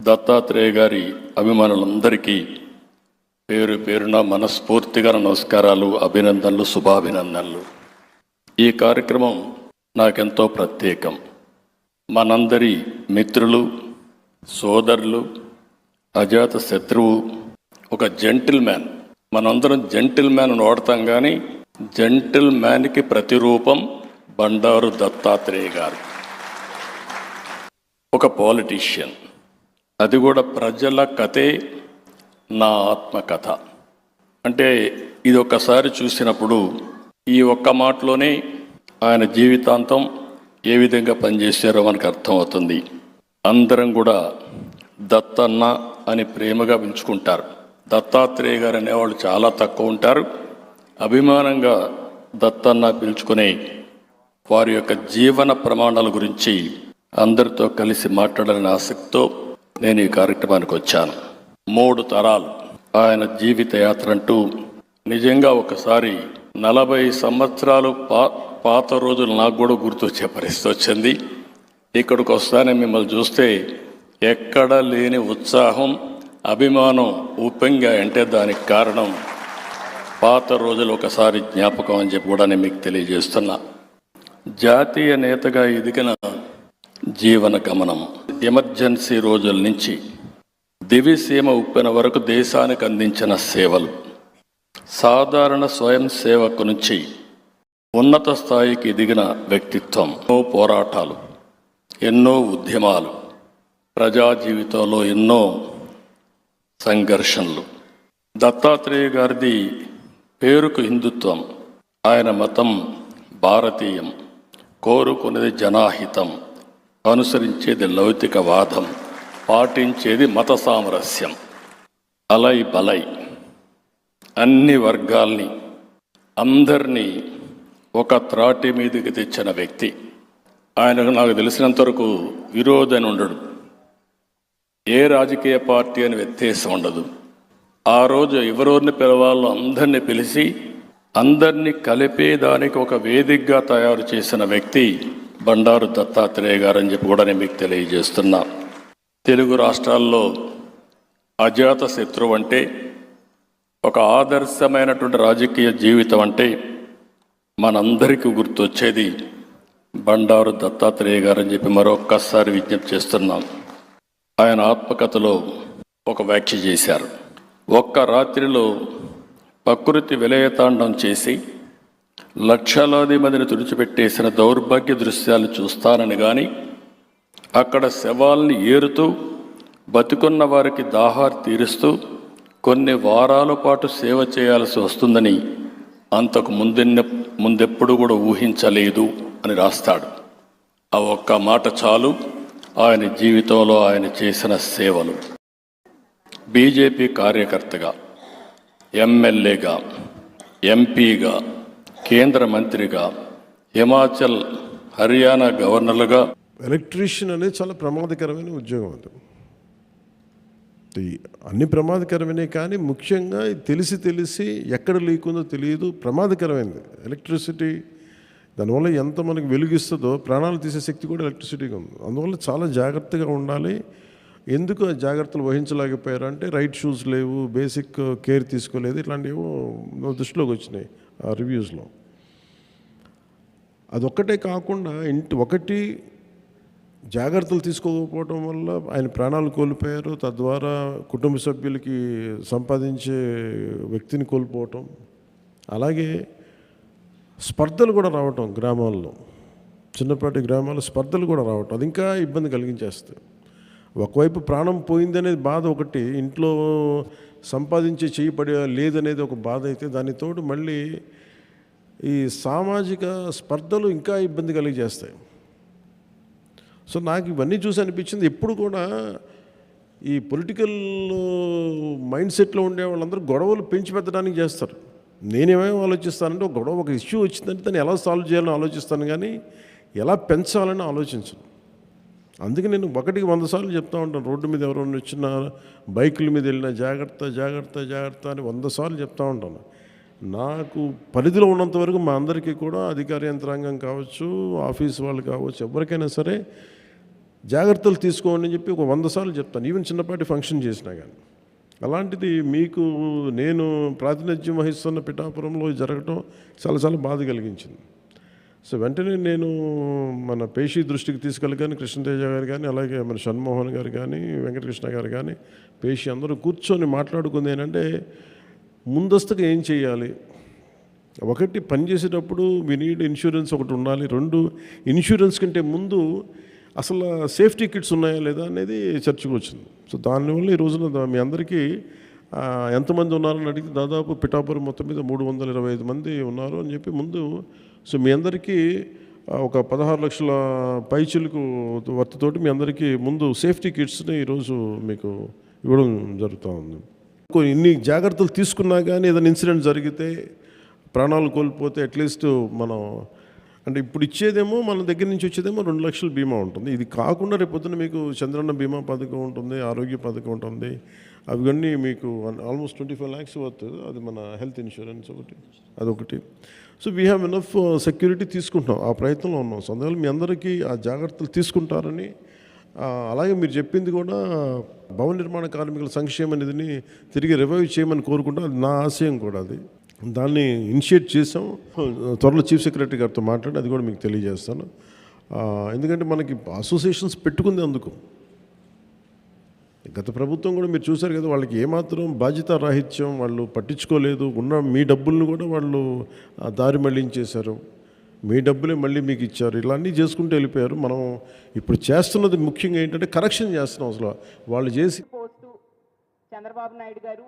దత్తాత్రేయ గారి అభిమానులందరికీ పేరు పేరున మనస్ఫూర్తిగా నమస్కారాలు, అభినందనలు, శుభాభినందనలు. ఈ కార్యక్రమం నాకెంతో ప్రత్యేకం. మనందరి మిత్రులు, సోదరులు, అజాత శత్రువు, ఒక జెంటిల్ మ్యాన్. మనందరం జెంటిల్ మ్యాన్ వాడతాం, కానీ జెంటిల్ మ్యాన్కి ప్రతిరూపం బండారు దత్తాత్రేయ గారు. ఒక పాలిటీషియన్, అది కూడా ప్రజల కథే నా ఆత్మకథ. అంటే ఇది ఒక్కసారి చూసినప్పుడు ఈ ఒక్క మాటలోనే ఆయన జీవితాంతం ఏ విధంగా పనిచేశారో మనకు అర్థమవుతుంది. అందరం కూడా దత్తన్న అని ప్రేమగా పిలుచుకుంటారు. దత్తాత్రేయ గారు అనేవాళ్ళు చాలా తక్కువ ఉంటారు. అభిమానంగా దత్తన్న పిలుచుకునే వారి యొక్క జీవన ప్రమాణాల గురించి అందరితో కలిసి మాట్లాడాలని ఆసక్తితో నేను ఈ కార్యక్రమానికి వచ్చాను. 3 తరాలు ఆయన జీవిత యాత్ర అంటూ నిజంగా ఒకసారి 40 సంవత్సరాలు పాత రోజులు నాకు కూడా గుర్తొచ్చే పరిస్థితి వచ్చింది. ఇక్కడికి వస్తానే మిమ్మల్ని చూస్తే ఎక్కడ లేని ఉత్సాహం, అభిమానం ఉప్పొంగా. అంటే దానికి కారణం పాత రోజులు ఒకసారి జ్ఞాపకం అని చెప్పి కూడా నేను మీకు తెలియజేస్తున్నా. జాతీయ నేతగా ఎదిగిన జీవన గమనం, ఎమర్జెన్సీ రోజుల నుంచి దివిసీమ ఉప్పెన వరకు దేశానికి అందించిన సేవలు, సాధారణ స్వయం సేవకు నుంచి ఉన్నత స్థాయికి ఎదిగిన వ్యక్తిత్వం, ఎన్నో పోరాటాలు, ఎన్నో ఉద్యమాలు, ప్రజా జీవితంలో ఎన్నో సంఘర్షణలు. దత్తాత్రేయ గారిది పేరుకు హిందుత్వం, ఆయన మతం భారతీయం, కోరుకునేది జనాహితం, అనుసరించేది లౌకికవాదం, పాటించేది మత సామరస్యం. అలై బలై అన్ని వర్గాల్ని, అందరినీ ఒక త్రాటి మీదకి తెచ్చిన వ్యక్తి. ఆయనకు నాకు తెలిసినంతవరకు విరోధని ఉండడు, ఏ రాజకీయ పార్టీ అని వ్యత్యాసం ఉండదు. ఆ రోజు ఎవరెవరిని పిలవాలో అందరినీ పిలిచి అందరినీ కలిపేదానికి ఒక వేదికగా తయారు చేసిన వ్యక్తి బండారు దత్తాత్రేయ గారు అని చెప్పి కూడా నేను మీకు తెలియజేస్తున్నా. తెలుగు రాష్ట్రాల్లో అజాత శత్రువు అంటే, ఒక ఆదర్శమైనటువంటి రాజకీయ జీవితం అంటే మనందరికీ గుర్తొచ్చేది బండారు దత్తాత్రేయ గారు అని చెప్పి మరొక్కసారి విజ్ఞప్తి చేస్తున్నాం. ఆయన ఆత్మకథలో ఒక వ్యాఖ్య చేశారు. ఒక్క రాత్రిలో ప్రకృతి విలయతాండం చేసి లక్షలాది మందిని తుడిచిపెట్టేసిన దౌర్భాగ్య దృశ్యాలు చూస్తానని కానీ, అక్కడ శవాల్ని ఏరుతూ బతికున్న వారికి దాహార్ తీరుస్తూ కొన్ని వారాల పాటు సేవ చేయాల్సి వస్తుందని అంతకు ముందెప్పుడు కూడా ఊహించలేదు అని రాస్తాడు. ఆ ఒక్క మాట చాలు ఆయన జీవితంలో ఆయన చేసిన సేవలు. బీజేపీ కార్యకర్తగా, ఎమ్మెల్యేగా, ఎంపీగా, కేంద్ర మంత్రిగా, హిమాచల్, హర్యానా గవర్నర్లుగా. ఎలక్ట్రీషియన్ అనేది చాలా ప్రమాదకరమైన ఉద్యోగం. అది అన్ని ప్రమాదకరమైనవి, కానీ ముఖ్యంగా తెలిసి ఎక్కడ లేకుందో తెలియదు, ప్రమాదకరమైనది ఎలక్ట్రిసిటీ. దానివల్ల ఎంత మనకు వెలుగిస్తుందో ప్రాణాలు తీసే శక్తి కూడా ఎలక్ట్రిసిటీగా ఉంది. అందువల్ల చాలా జాగ్రత్తగా ఉండాలి. ఎందుకు ఆ జాగ్రత్తలు వహించలేకపోయారు అంటే రైట్ షూస్ లేవు, బేసిక్ కేర్ తీసుకోలేదు, ఇట్లాంటివి దృష్టిలోకి వచ్చినాయి ఆ రివ్యూస్లో. అదొక్కటే కాకుండా ఒకటి జాగ్రత్తలు తీసుకోకపోవడం వల్ల ఆయన ప్రాణాలు కోల్పోయారు. తద్వారా కుటుంబ సభ్యులకి సంపాదించే వ్యక్తిని కోల్పోవటం, అలాగే స్పర్ధలు కూడా రావటం, గ్రామాల్లో చిన్నపాటి గ్రామాల్లో స్పర్ధలు కూడా రావటం, అది ఇంకా ఇబ్బంది కలిగించేస్తాయి. ఒకవైపు ప్రాణం పోయిందనేది బాధ ఒకటి, ఇంట్లో సంపాదించే చేయబడే లేదనేది ఒక బాధ అయితే, దానితోడు మళ్ళీ ఈ సామాజిక స్పర్ధలు ఇంకా ఇబ్బంది కలిగజేస్తాయి. సో నాకు ఇవన్నీ చూసి అనిపించింది, ఎప్పుడు కూడా ఈ పొలిటికల్ మైండ్ సెట్లో ఉండే వాళ్ళందరూ గొడవలు పెంచి పెట్టడానికి చేస్తారు. నేనేమేమి ఆలోచిస్తానంటే, ఒక గొడవ, ఒక ఇష్యూ వచ్చిందంటే దాన్ని ఎలా సాల్వ్ చేయాలని ఆలోచిస్తాను, కానీ ఎలా పెంచాలని ఆలోచించను. అందుకే నేను ఒకటికి 100 సార్లు చెప్తా ఉంటాను. రోడ్డు మీద ఎవరైనా వచ్చినా, బైకుల మీద వెళ్ళినా జాగ్రత్త, జాగ్రత్త, జాగ్రత్త అని 100 సార్లు చెప్తా ఉంటాను. నాకు పరిధిలో ఉన్నంత వరకు మా అందరికీ కూడా అధికార యంత్రాంగం కావచ్చు, ఆఫీస్ వాళ్ళు కావచ్చు, ఎవరికైనా సరే జాగ్రత్తలు తీసుకోండి అని చెప్పి ఒక 100 సార్లు చెప్తాను. ఈవెన్ చిన్నపాటి ఫంక్షన్ చేసినా కానీ. అలాంటిది మీకు నేను ప్రాతినిధ్యం వహిస్తున్న పిఠాపురంలో జరగటం చాలా చాలా బాధ కలిగించింది. సో వెంటనే నేను మన పేషి దృష్టికి తీసుకెళ్ళగానే కృష్ణతేజ గారు కానీ, అలాగే మన షణ్మోహన్ గారు కానీ, వెంకటకృష్ణ గారు కానీ, పేషి అందరూ కూర్చొని మాట్లాడుకుంది ఏంటంటే ముందస్తుగా ఏం చేయాలి. ఒకటి పని చేసేటప్పుడు మీ నీడ్ ఇన్సూరెన్స్ ఒకటి ఉండాలి. 2 ఇన్సూరెన్స్ కంటే ముందు అసలు సేఫ్టీ కిట్స్ ఉన్నాయా లేదా అనేది చర్చకు వచ్చింది. సో దానివల్ల ఈ రోజున మీ అందరికీ ఎంతమంది ఉన్నారని అడిగితే దాదాపు పిఠాపురం మొత్తం మీద 325 మంది ఉన్నారు అని చెప్పి ముందు. సో మీ అందరికీ ఒక 16 లక్షల పైచిలకు వర్తతోటి మీ అందరికీ ముందు సేఫ్టీ కిట్స్ని ఈరోజు మీకు ఇవ్వడం జరుగుతూ ఉంది. ఇన్ని జాగ్రత్తలు తీసుకున్నా కానీ ఏదైనా ఇన్సిడెంట్ జరిగితే, ప్రాణాలు కోల్పోతే అట్లీస్ట్ మనం అంటే ఇప్పుడు ఇచ్చేదేమో మన దగ్గర నుంచి వచ్చేదేమో 2 లక్షల బీమా ఉంటుంది. ఇది కాకుండా రేపొద్దున మీకు చంద్రన్న బీమా పథకం ఉంటుంది, ఆరోగ్య పథకం ఉంటుంది. అవన్నీ మీకు ఆల్మోస్ట్ 25 lakhs వర్త్. అది మన హెల్త్ ఇన్సూరెన్స్ ఒకటి, అదొకటి. So we have enough security తీసుకుంటున్నాం, ఆ ప్రయత్నంలో ఉన్నాం. సో అందువల్ల మీ అందరికీ ఆ జాగ్రత్తలు తీసుకుంటారని, అలాగే మీరు చెప్పింది కూడా భవన నిర్మాణ కార్మికుల సంక్షేమ నిధిని తిరిగి రివైవ్ చేయమని కోరుకుంటాం. అది నా ఆశయం కూడా. అది దాన్ని ఇనిషియేట్ చేసాం. త్వరలో చీఫ్ సెక్రటరీ గారితో మాట్లాడి అది కూడా మీకు తెలియజేస్తాను. ఎందుకంటే మనకి అసోసియేషన్స్ పెట్టుకుంది అందుకు. గత ప్రభుత్వం కూడా మీరు చూశారు కదా, వాళ్ళకి ఏమాత్రం బాధ్యత రాహిత్యం, వాళ్ళు పట్టించుకోలేదు. ఉన్న మీ డబ్బులను కూడా వాళ్ళు దారి మళ్లించేశారు. మీ డబ్బులే మళ్ళీ మీకు ఇచ్చారు. ఇలా అన్నీ చేసుకుంటూ వెళ్ళిపోయారు. మనం ఇప్పుడు చేస్తున్నది ముఖ్యంగా ఏంటంటే కరెక్షన్ చేస్తున్నాం. అసలు వాళ్ళు చేసి పోస్తూ చంద్రబాబు నాయుడు గారు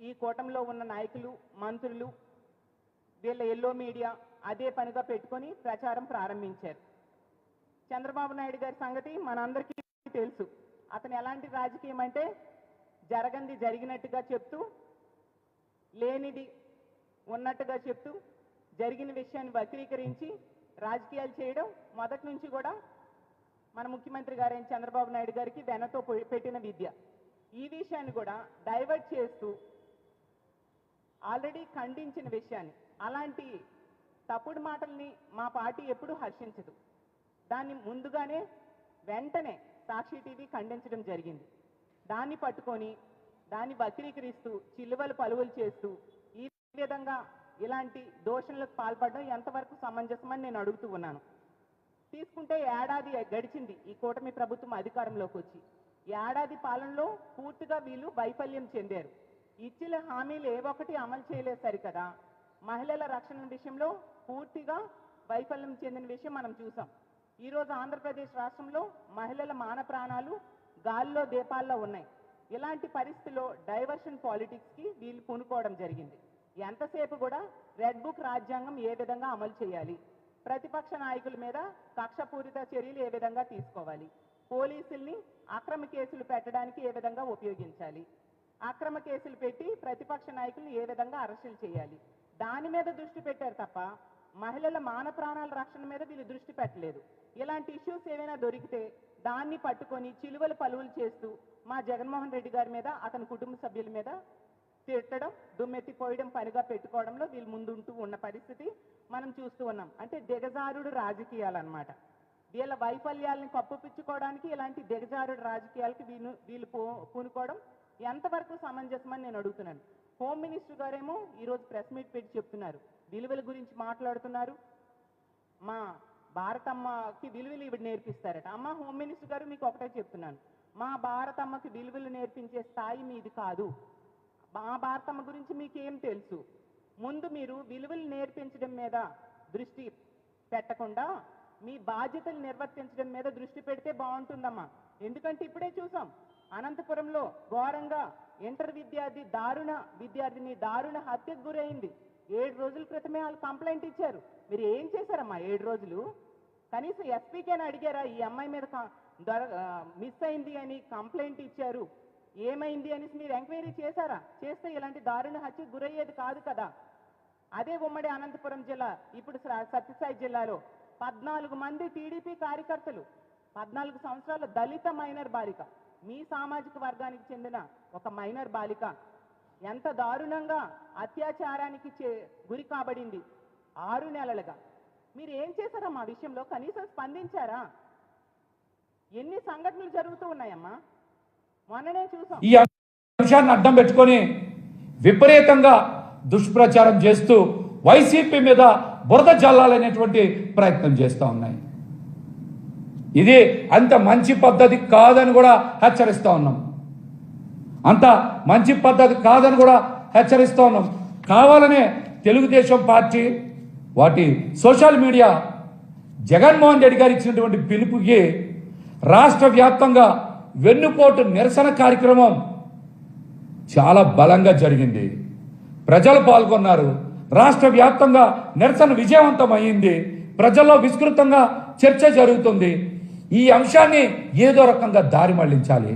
ఈ కూటమిలో ఉన్న నాయకులు, మంత్రులు, వీళ్ళ ఎల్లో మీడియా అదే పనిగా పెట్టుకొని ప్రచారం ప్రారంభించారు. చంద్రబాబు నాయుడు గారి సంగతి మనందరికీ తెలుసు. అతను ఎలాంటి రాజకీయం అంటే జరగంది జరిగినట్టుగా చెప్తూ, లేనిది ఉన్నట్టుగా చెప్తూ, జరిగిన విషయాన్ని వక్రీకరించి రాజకీయాలు చేయడం మొదటి నుంచి కూడా మన ముఖ్యమంత్రి గారైన చంద్రబాబు నాయుడు గారికి వెనతో పెట్టిన విద్య. ఈ విషయాన్ని కూడా డైవర్ట్ చేస్తూ ఆల్రెడీ ఖండించిన విషయాన్ని, అలాంటి తప్పుడు మాటల్ని మా పార్టీ ఎప్పుడూ హర్షించదు. దాన్ని ముందుగానే వెంటనే సాక్షి టీవీ ఖండించడం జరిగింది. దాన్ని పట్టుకొని దాన్ని వక్రీకరిస్తూ చిల్లువలు పలువులు చేస్తూ ఈ విధంగా ఇలాంటి దోషణలకు పాల్పడడం ఎంతవరకు సమంజసమని నేను అడుగుతూ ఉన్నాను. తీసుకుంటే ఏడాది గడిచింది ఈ కూటమి ప్రభుత్వం అధికారంలోకి వచ్చి. ఏడాది పాలనలో పూర్తిగా వీళ్ళు వైఫల్యం చెందారు. ఇచ్చిన హామీలు ఏవొకటి అమలు చేయలేదు సరికదా. మహిళల రక్షణ విషయంలో పూర్తిగా వైఫల్యం చెందిన విషయం మనం చూసాం. ఈరోజు ఆంధ్రప్రదేశ్ రాష్ట్రంలో మహిళల మాన ప్రాణాలు గాల్లో దీపాల్లో ఉన్నాయి. ఇలాంటి పరిస్థితుల్లో డైవర్షన్ పాలిటిక్స్కి వీళ్ళు పూనుకోవడం జరిగింది. ఎంతసేపు కూడా రెడ్ బుక్ రాజ్యాంగం ఏ విధంగా అమలు చేయాలి, ప్రతిపక్ష నాయకుల మీద కక్షపూరిత చర్యలు ఏ విధంగా తీసుకోవాలి, పోలీసుల్ని అక్రమ కేసులు పెట్టడానికి ఏ విధంగా ఉపయోగించాలి, అక్రమ కేసులు పెట్టి ప్రతిపక్ష నాయకులను ఏ విధంగా అరెస్టులు చేయాలి, దాని మీద దృష్టి పెట్టారు తప్ప మహిళల మాన ప్రాణాల రక్షణ మీద వీళ్ళు దృష్టి పెట్టలేదు. ఇలాంటి ఇష్యూస్ ఏమైనా దొరికితే దాన్ని పట్టుకొని చిలువలు పలువులు చేస్తూ మా జగన్మోహన్ రెడ్డి గారి మీద, అతని కుటుంబ సభ్యుల మీద తిట్టడం, దుమ్మెత్తిపోయడం పనిగా పెట్టుకోవడంలో వీళ్ళు ముందుంటూ ఉన్న పరిస్థితి మనం చూస్తూ ఉన్నాం. అంటే దిగజారుడు రాజకీయాలన్నమాట. వీళ్ళ వైఫల్యాలను కప్పుపుచ్చుకోవడానికి ఇలాంటి దిగజారుడు రాజకీయాలకి వీళ్ళు పూనుకోవడం ఎంతవరకు సమంజసమని నేను అడుగుతున్నాను. హోమ్ మినిస్టర్ గారేమో ఈరోజు ప్రెస్ మీట్ పెట్టి చెప్తున్నారు, విలువల గురించి మాట్లాడుతున్నారు. మా భారతమ్మకి విలువలు ఇవి నేర్పిస్తారట. అమ్మ హోమ్ మినిస్టర్ గారు, మీకు ఒకటే చెప్తున్నాను, మా భారతమ్మకి విలువలు నేర్పించే స్థాయి మీది కాదు. మా భారతమ్మ గురించి మీకేం తెలుసు? ముందు మీరు విలువలు నేర్పించడం మీద దృష్టి పెట్టకుండా మీ బాధ్యతలు నిర్వర్తించడం మీద దృష్టి పెడితే బాగుంటుందమ్మా. ఎందుకంటే ఇప్పుడే చూసాం అనంతపురంలో ఘోరంగా ఇంటర్ విద్యార్థిని దారుణ హత్యకు గురైంది. 7 రోజుల క్రితమే వాళ్ళు కంప్లైంట్ ఇచ్చారు. మీరు ఏం చేశారమ్మా 7 రోజులు? కనీసం ఎస్పీకేని అడిగారా? ఈ అమ్మాయి మీద మిస్ అయింది అని కంప్లైంట్ ఇచ్చారు, ఏమైంది అనేసి మీరు ఎంక్వైరీ చేశారా? చేస్తే ఇలాంటి దారుణ హత్యకు గురయ్యేది కాదు కదా. అదే ఉమ్మడి అనంతపురం జిల్లా, ఇప్పుడు సత్యసాయి జిల్లాలో 14 మంది టీడీపీ కార్యకర్తలు 14 సంవత్సరాల దళిత మైనర్ బాలిక, మీ సామాజిక వర్గానికి చెందిన ఒక మైనర్ బాలిక ఎంత దారుణంగా అత్యాచారానికి గురి కాబడింది 6 నెలలుగా. మీరు ఏం చేశారా మా విషయంలో? కనీసం స్పందించారా? ఎన్ని సంఘటనలు జరుగుతూ ఉన్నాయమ్మా, మొన్ననే చూసాం. ఈ అంశాన్ని అడ్డం పెట్టుకొని విపరీతంగా దుష్ప్రచారం చేస్తూ వైసీపీ మీద బురద జల్లాలనేటువంటి ప్రయత్నం చేస్తూ ఉన్నాయి. ఇది అంత మంచి పద్ధతి కాదని కూడా హెచ్చరిస్తూ ఉన్నాం. అంత మంచి పద్ధతి కాదని కూడా హెచ్చరిస్తూ ఉన్నాం. కావాలనే తెలుగుదేశం పార్టీ వాటి సోషల్ మీడియా జగన్మోహన్ రెడ్డి గారు ఇచ్చినటువంటి పిలుపుకి రాష్ట్ర వ్యాప్తంగా వెన్నుపోటు నిరసన కార్యక్రమం చాలా బలంగా జరిగింది. ప్రజలు పాల్గొన్నారు. రాష్ట్ర వ్యాప్తంగా నిరసన విజయవంతం అయింది. ప్రజల్లో విస్తృతంగా చర్చ జరుగుతుంది. ఈ అంశాన్ని ఏదో రకంగా దారి మళ్లించాలి,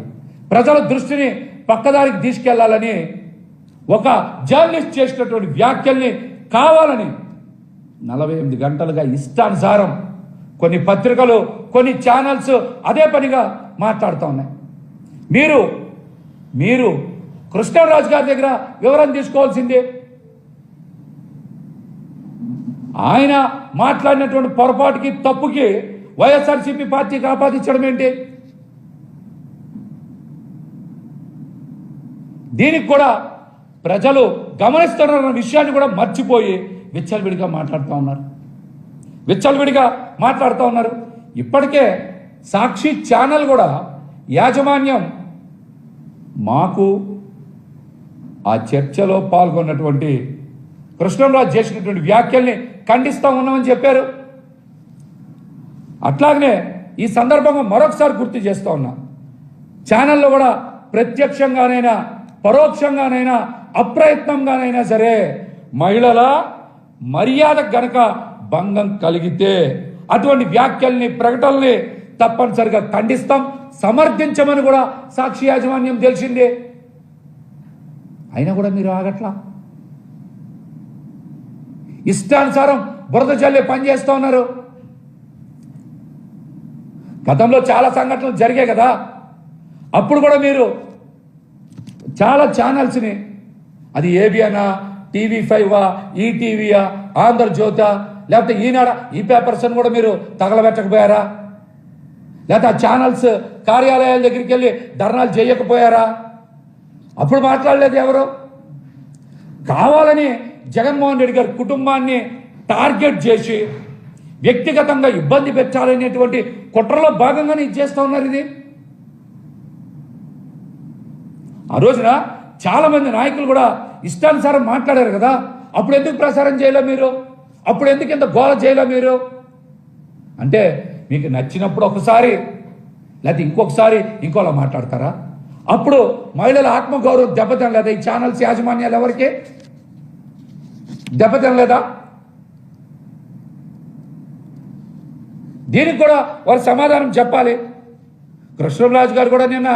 ప్రజల దృష్టిని పక్కదారికి తీసుకెళ్లాలని ఒక జర్నలిస్ట్ చేసినటువంటి వ్యాఖ్యల్ని కావాలని 48 గంటలుగా ఇష్టానుసారం కొన్ని పత్రికలు, కొన్ని ఛానల్స్ అదే పనిగా మాట్లాడుతూ ఉన్నాయి. మీరు కృష్ణరాజు గారి దగ్గర వివరణ తీసుకోవాల్సిందే. ఆయన మాట్లాడినటువంటి పొరపాటుకి, తప్పుకి వైఎస్ఆర్సీపీ పార్టీకి ఆపాదించడం ఏంటి? దీనికి కూడా ప్రజలు గమనిస్తున్న విషయాన్ని కూడా మర్చిపోయి విచ్చలవిడిగా మాట్లాడుతూ ఉన్నారు. ఇప్పటికే సాక్షి ఛానల్ కూడా యాజమాన్యం మాకు ఆ చర్చలో పాల్గొన్నటువంటి కృష్ణరాజు చేసినటువంటి వ్యాఖ్యల్ని ఖండిస్తూ ఉన్నామని చెప్పారు. అట్లాగనే ఈ సందర్భంగా మరొకసారి గుర్తు చేస్తూ ఉన్నా, ఛానల్లో కూడా ప్రత్యక్షంగానైనా పరోక్షంగానైనా అప్రయత్నంగానైనా సరే మహిళల మర్యాద గనక భంగం కలిగితే అటువంటి వ్యాఖ్యల్ని, ప్రకటనల్ని తప్పనిసరిగా ఖండిస్తాం, సమర్థించమని కూడా సాక్షి యాజమాన్యం తెలిసిందే. అయినా కూడా మీరు ఆగట్లా, ఇష్టానుసారం బురద జల్లే పని చేస్తూ ఉన్నారు. గతంలో చాలా సంఘటనలు జరిగాయి కదా, అప్పుడు కూడా మీరు చాలా ఛానల్స్ని, అది ఏబిఎనా, TV5, ఈటీవీయా, ఆంధ్రజ్యోతా, లేకపోతే ఈనాడ, ఈ పేపర్స్ అని కూడా మీరు తగలబెట్టకపోయారా? లేకపోతే ఆ ఛానల్స్ కార్యాలయాల దగ్గరికి వెళ్ళి ధర్నాలు చేయకపోయారా? అప్పుడు మాట్లాడలేదు ఎవరు? కావాలని జగన్మోహన్ రెడ్డి గారి కుటుంబాన్ని టార్గెట్ చేసి వ్యక్తిగతంగా ఇబ్బంది పెట్టాలనేటువంటి కుట్రలో భాగంగానే ఇది చేస్తూ ఉన్నారు. ఇది ఆ రోజున చాలా మంది నాయకులు కూడా ఇష్టానుసారం మాట్లాడారు కదా, అప్పుడు ఎందుకు ప్రసారం చేయలే మీరు? అప్పుడు ఎందుకు ఇంత గోల చేయలే మీరు? అంటే మీకు నచ్చినప్పుడు ఒకసారి, లేకపోతే ఇంకొకసారి ఇంకోలా మాట్లాడతారా? అప్పుడు మహిళల ఆత్మగౌరవం దెబ్బతినలేదా? ఈ ఛానల్స్ యాజమాన్యాలు ఎవరికి దెబ్బతినలేదా? దీనికి కూడా వారు సమాధానం చెప్పాలి. కృష్ణరాజు గారు కూడా నిన్న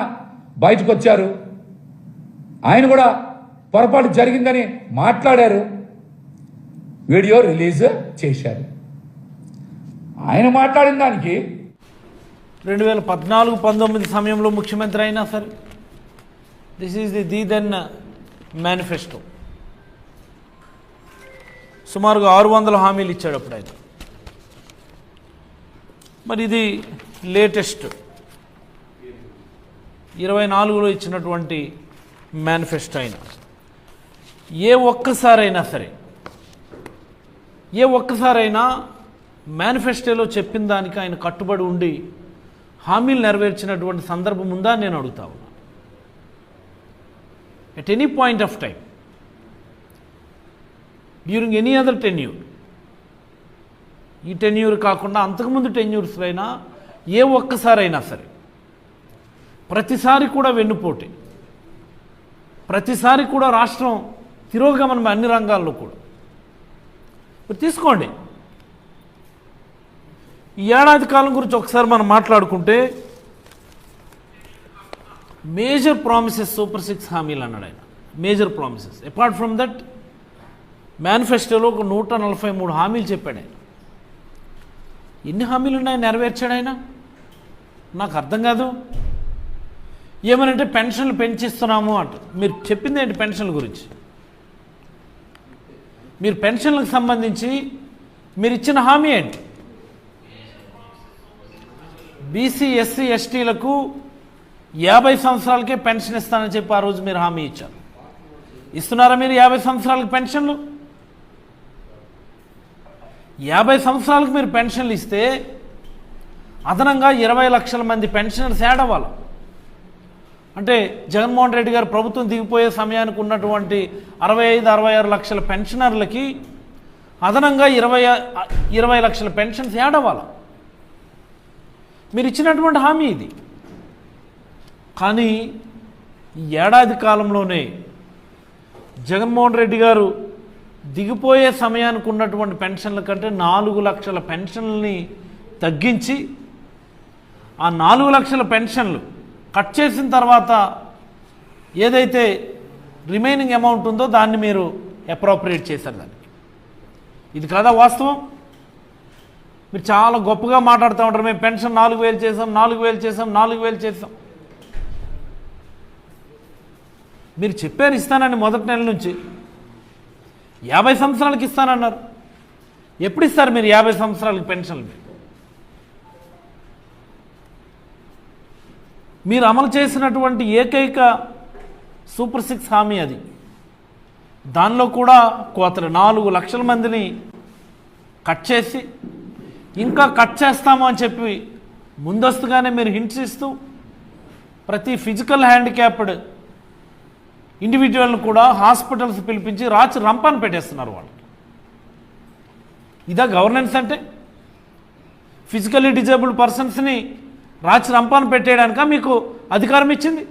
బయటకు వచ్చారు. ఆయన కూడా పొరపాటు జరిగిందని మాట్లాడారు, వీడియో రిలీజ్ చేశారు. ఆయన మాట్లాడిన దానికి 2014-19 సమయంలో ముఖ్యమంత్రి అయినా సరే, this is the then manifesto. సుమారుగా 600 హామీలు ఇచ్చాడు అప్పుడు ఆయన. మరి ఇది లేటెస్ట్ 24లో ఇచ్చినటువంటి మేనిఫెస్టో అయినా, ఏ ఒక్కసారైనా మేనిఫెస్టోలో చెప్పిన దానికి ఆయన కట్టుబడి ఉండి హామీలు నెరవేర్చినటువంటి సందర్భం ఉందా నేను అడుగుతా ఉన్నా. At any point of time during any other tenure, ఈ టెన్యూర్ కాకుండా అంతకుముందు టెన్యూర్స్లో అయినా ఏ ఒక్కసారైనా సరే, ప్రతిసారి కూడా వెన్నుపోటే, ప్రతిసారి కూడా రాష్ట్రం తిరోగమనం అన్ని రంగాల్లో కూడా. ఇప్పుడు తీసుకోండి, ఈ ఏడాది కాలం గురించి ఒకసారి మనం మాట్లాడుకుంటే మేజర్ ప్రామిసెస్ సూపర్ 6 హామీలు అన్నాడు ఆయన. Major promises. Apart from that మేనిఫెస్టోలో ఒక 143 హామీలు చెప్పాడు ఆయన. ఎన్ని హామీలు ఉన్నాయి నెరవేర్చాడు ఆయన? నాకు అర్థం కాదు. ఏమనంటే పెన్షన్లు పెంచిస్తున్నాము అంట. మీరు చెప్పింది ఏంటి పెన్షన్ల గురించి? మీరు పెన్షన్లకు సంబంధించి మీరు ఇచ్చిన హామీ ఏంటి? బీసీ ఎస్సీ ఎస్టీలకు 50 సంవత్సరాలకే పెన్షన్ ఇస్తానని చెప్పి ఆ రోజు మీరు హామీ ఇచ్చారు. ఇస్తున్నారా మీరు 50 సంవత్సరాలకు పెన్షన్లు? 50 సంవత్సరాలకు మీరు పెన్షన్లు ఇస్తే అదనంగా 20 లక్షల మంది పెన్షనర్స్ యాడ్ అవ్వాలి. అంటే జగన్మోహన్ రెడ్డి గారు ప్రభుత్వం దిగిపోయే సమయానికి ఉన్నటువంటి 65-66 లక్షల పెన్షనర్లకి అదనంగా 20 లక్షల పెన్షన్స్ యాడ్ అవ్వాలి. మీరు ఇచ్చినటువంటి హామీ ఇది. కానీ ఈ ఏడాది కాలంలోనే జగన్మోహన్ రెడ్డి గారు దిగిపోయే సమయానికి ఉన్నటువంటి పెన్షన్ల కంటే 4 లక్షల పెన్షన్లని తగ్గించి ఆ 4 లక్షల పెన్షన్లు కట్ చేసిన తర్వాత ఏదైతే రిమైనింగ్ అమౌంట్ ఉందో దాన్ని మీరు అప్రోప్రియేట్ చేశారు దానికి. ఇది కాదా వాస్తవం? మీరు చాలా గొప్పగా మాట్లాడుతూ ఉంటారు, మేము పెన్షన్ 4,000 చేసాం, 4,000 చేసాం, 4,000 చేసాం. మీరు చెప్పారు ఇస్తానని మొదటి నెల నుంచి 50 సంవత్సరాలకి ఇస్తానన్నారు. ఎప్పుడు ఇస్తారు మీరు 50 సంవత్సరాలకి పెన్షన్లు? మీరు అమలు చేసినటువంటి ఏకైక సూపర్ 6 హామీ అది. దానిలో కూడా కోతలు 4 లక్షల మందిని కట్ చేసి ఇంకా కట్ చేస్తాము అని చెప్పి ముందస్తుగానే మీరు హింట్స్ ఇస్తూ ప్రతి ఫిజికల్ హ్యాండిక్యాప్డ్ ఇండివిజువల్ని కూడా హాస్పిటల్స్ పిలిపించి రాచి రంపాన్ని పెట్టేస్తున్నారు వాళ్ళు. ఇదా గవర్నెన్స్ అంటే? ఫిజికల్లీ డిజేబుల్డ్ పర్సన్స్ని రాచి రంపాన్ని పెట్టేయడానిక మీకు అధికారం ఇచ్చింది?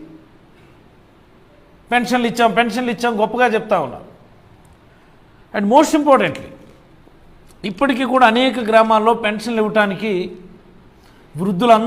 పెన్షన్లు ఇచ్చాం గొప్పగా చెప్తా ఉన్నారు. అండ్ మోస్ట్ ఇంపార్టెంట్లీ ఇప్పటికీ కూడా అనేక గ్రామాల్లో పెన్షన్లు ఇవ్వటానికి వృద్ధులందరూ